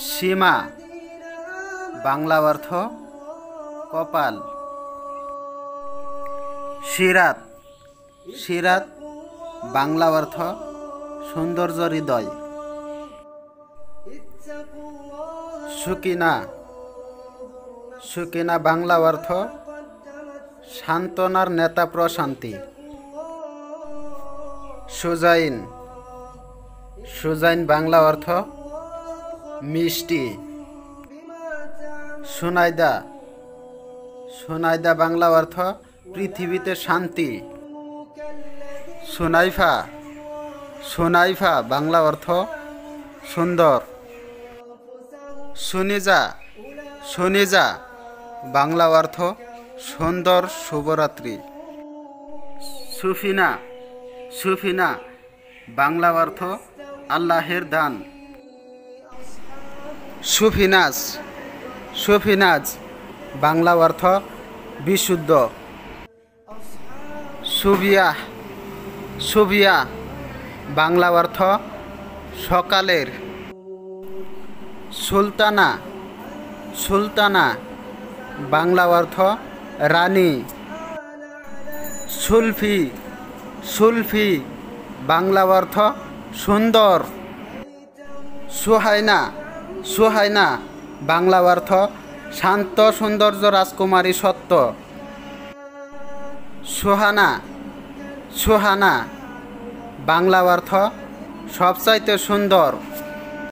সীমা বাংলা অর্থ কপাল। সিরাত সিরাত বাংলা অর্থ সৌন্দর্য হৃদয়। সুকিনা সুকিনা বাংলা অর্থ সান্ত্বনার নেতা প্রশান্তি। সুজাইন সুজাইন বাংলা অর্থ মিষ্টি। সুনাইদা সুনাইদা বাংলা অর্থ পৃথিবীতে শান্তি। সুনাইফা সুনাইফা বাংলা অর্থ সুন্দর। সুনিজা সুনিজা বাংলা অর্থ সুন্দর শুভরাত্রি। সুফিনা সুফিনা বাংলা অর্থ আল্লাহের দান। সুফিনাজ সুফিনাজ বাংলা অর্থ বিশুদ্ধ। সুবিয়া সুবিয়া বাংলা অর্থ সকালের। সুলতানা সুলতানা বাংলা অর্থ রানী। সুলফি সুলফি বাংলা অর্থ সুন্দর। সুহাইনা সুহাইনা বাংলা অর্থ শান্ত সৌন্দর্য রাজকুমারী সত্য। সুহানা সুহানা বাংলা অর্থ সবচাইতে সুন্দর।